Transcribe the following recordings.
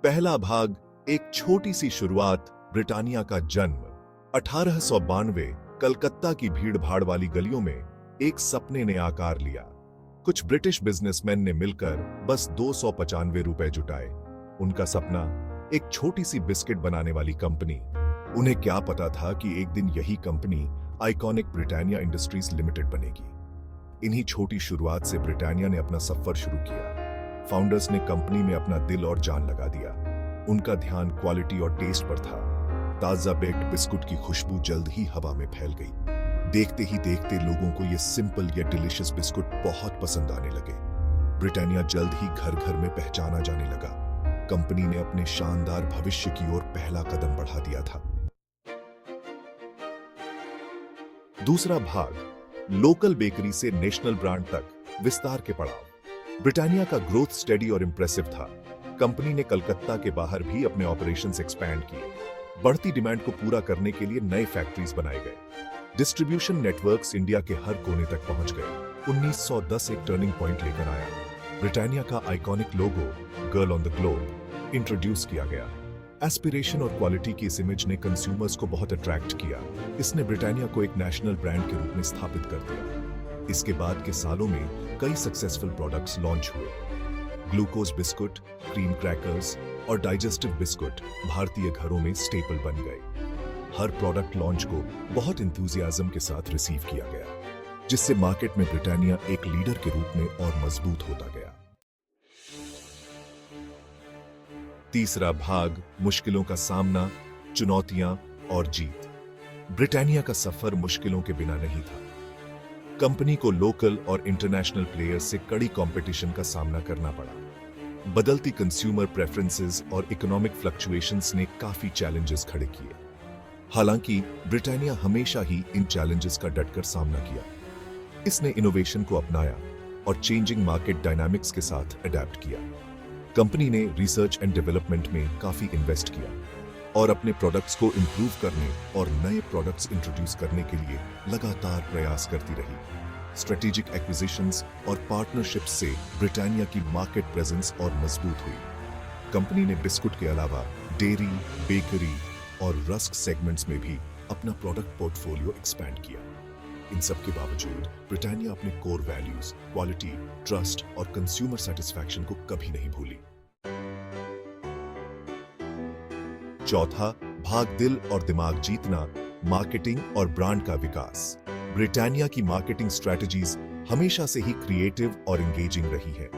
पहला भाग, एक छोटी सी शुरुआत, ब्रिटानिया का जन्म। 1892 कलकत्ता की भीड़-भाड़ वाली गलियों में एक सपने ने आकार लिया। कुछ ब्रिटिश बिजनेसमैन ने मिलकर बस 295 रुपए जुटाए। उनका सपना, एक छोटी सी बिस्किट बनाने वाली कंपनी। उन्हें क्या पता था कि एक दिन यही company iconic Britannia industries limited बनेगी। इन्हीं छोटी शुरुआत से ब्रिटानिया ने अपना सफर शुरू किया। फाउंडर्स ने कंपनी में अपना दिल और जान लगा दिया। उनका ध्यान क्वालिटी और टेस्ट पर था। ताजा बेक्ड बिस्कुट की खुशबू जल्द ही हवा में फैल गई। देखते ही देखते लोगों को ये सिंपल या डिलीशियस बिस्कुट बहुत पसंद आने लगे। ब्रिटानिया जल्द ही घर घर में पहचाना जाने लगा। कंपनी ने अपने शानदार भविष्य की ओर पहला कदम बढ़ा दिया था। दूसरा भाग, लोकल बेकरी से नेशनल ब्रांड तक विस्तार के पड़ाव। ब्रिटानिया का ग्रोथ स्टेडी और इंप्रेसिव था। कंपनी ने कलकत्ता के बाहर भी अपने ऑपरेशंस एक्सपैंड किए। बढ़ती डिमांड को पूरा करने के लिए नए फैक्ट्रीज बनाए गए। डिस्ट्रीब्यूशन नेटवर्क्स इंडिया के हर कोने तक पहुंच गए। 1910 एक टर्निंग पॉइंट लेकर आया। ब्रिटानिया का iconic logo, girl on the globe, introduce किया गया। एस्पिरेशन और क्वालिटी की इस इमेज ने कंज्यूमर्स को बहुत अट्रैक्ट किया। इसने ब्रिटानिया को एक नेशनल ब्रांड के रूप में स्थापित कर दिया। इसके बाद के सालों में कई सक्सेसफुल प्रोडक्ट्स लॉन्च हुए। ग्लूकोज बिस्कुट, क्रीम क्रैकर्स और डाइजेस्टिव बिस्कुट भारतीय घरों में स्टेपल बन गए। हर प्रोडक्ट लॉन्च को बहुत इंथुजियाज्म के साथ रिसीव किया गया, जिससे मार्केट में ब्रिटानिया एक लीडर के रूप में और मजबूत होता गया। तीसरा भाग, मुश्किलों का सामना, चुनौतियां और जीत। ब्रिटानिया का सफर मुश्किलों के बिना नहीं था। कंपनी को लोकल और इंटरनेशनल प्लेयर्स से कड़ी कंपटीशन का सामना करना पड़ा। बदलती कंज्यूमर प्रेफरेंसेस और इकोनॉमिक फ्लक्चुएशंस ने काफी चैलेंजेस खड़े किए। हालांकि ब्रिटानिया हमेशा ही इन चैलेंजेस का डटकर सामना किया। इसने इनोवेशन को अपनाया और चेंजिंग मार्केट डायनामिक्स के साथ अडेप्ट किया। कंपनी ने रिसर्च एंड डेवलपमेंट में काफी इन्वेस्ट किया और अपने प्रोडक्ट्स को इंप्रूव करने और नए प्रोडक्ट्स इंट्रोड्यूस करने के लिए लगातार प्रयास करती रही। स्ट्रेटेजिक एक्विजिशंस और पार्टनरशिप्स से ब्रिटानिया की मार्केट प्रेजेंस और मजबूत हुई। कंपनी ने बिस्कुट के अलावा डेयरी, बेकरी और रस्क सेगमेंट्स में भी अपना प्रोडक्ट पोर्टफोलियो एक्सपैंड किया। इन सब के बावजूद ब्रिटानिया अपने कोर वैल्यूज, क्वालिटी, ट्रस्ट और कंज्यूमर सेटिस्फैक्शन को कभी नहीं भूली। चौथा भाग, दिल और दिमाग जीतना, मार्केटिंग और ब्रांड का विकास। ब्रिटानिया की मार्केटिंग स्ट्रेटजीज हमेशा से ही क्रिएटिव और एंगेजिंग रही है।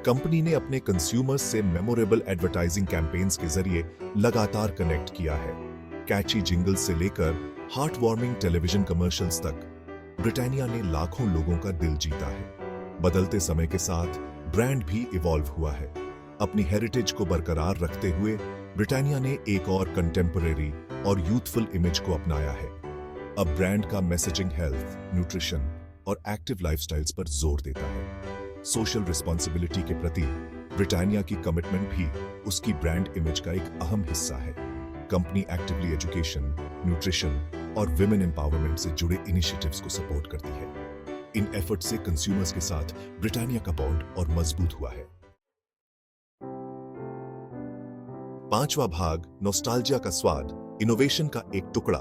कंपनी ने अपने कंज्यूमर्स से मेमोरेबल एडवर्टाइजिंग कैंपेन्स के जरिए लगातार कनेक्ट किया है। कैची जिंगल से लेकर हार्ट वार्मिंग टेलीविजन कमर्शियल्स तक ब्रिटानिया ने लाखों लोगों का दिल जीता है। बदलते समय के साथ ब्रांड भी इवॉल्व हुआ है। अपनी हेरिटेज को बरकरार रखते हुए ब्रिटानिया ने एक और कंटेम्परेरी और यूथफुल इमेज को अपनाया है। अब ब्रांड का मैसेजिंग हेल्थ, न्यूट्रिशन और एक्टिव लाइफस्टाइल्स पर जोर देता है। सोशल रिस्पॉन्सिबिलिटी के प्रति ब्रिटानिया की कमिटमेंट भी उसकी ब्रांड इमेज का एक अहम हिस्सा है। कंपनी एक्टिवली एजुकेशन, न्यूट्रिशन और विमेन एम्पावरमेंट से जुड़े इनिशिएटिव्स को सपोर्ट करती है। इन एफर्ट से कंज्यूमर्स के साथ ब्रिटानिया का बॉन्ड और मजबूत हुआ है। पांचवा भाग, नॉस्टैल्जिया का स्वाद, इनोवेशन का एक टुकड़ा।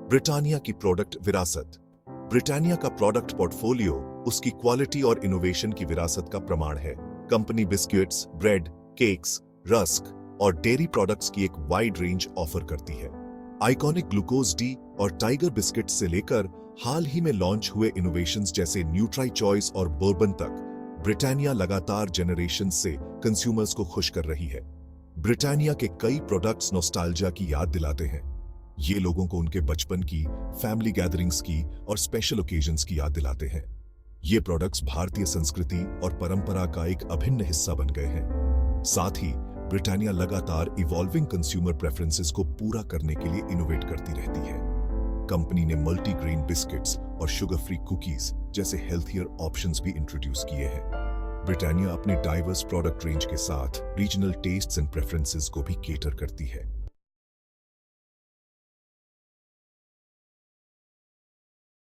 ब्रिटानिया की प्रोडक्ट विरासत। ब्रिटानिया का प्रोडक्ट पोर्टफोलियो उसकी क्वालिटी और इनोवेशन की विरासत का प्रमाण है। Company biscuits, bread, cakes, rusk और डेयरी प्रोडक्ट्स की एक वाइड रेंज ऑफर करती है। आइकॉनिक ग्लूकोज डी और टाइगर बिस्किट से लेकर हाल ही में लॉन्च हुए इनोवेशंस जैसे न्यूट्राई चॉइस और बोर्बन तक, ब्रिटानिया लगातार जनरेशन से कंज्यूमर्स को खुश कर रही है। ब्रिटानिया के कई प्रोडक्ट्स नॉस्टैल्जिया की याद दिलाते हैं। ये लोगों को उनके बचपन की, फैमिली गैदरिंग्स की और स्पेशल ओकेजन्स की याद दिलाते हैं। ये प्रोडक्ट्स भारतीय संस्कृति और परंपरा का एक अभिन्न हिस्सा बन गए हैं। साथ ही ब्रिटानिया लगातार इवॉल्विंग कंज्यूमर प्रेफरेंसेस को पूरा करने के लिए इनोवेट करती रहती है। कंपनी ने मल्टीग्रेन बिस्किट्स और शुगर फ्री कुकीज जैसे हेल्थियर ऑप्शंस भी इंट्रोड्यूस किए हैं। ब्रिटानिया अपने डाइवर्स प्रोडक्ट रेंज के साथ रीजनल टेस्ट्स एंड प्रेफरेंसेस को भी केटर करती है।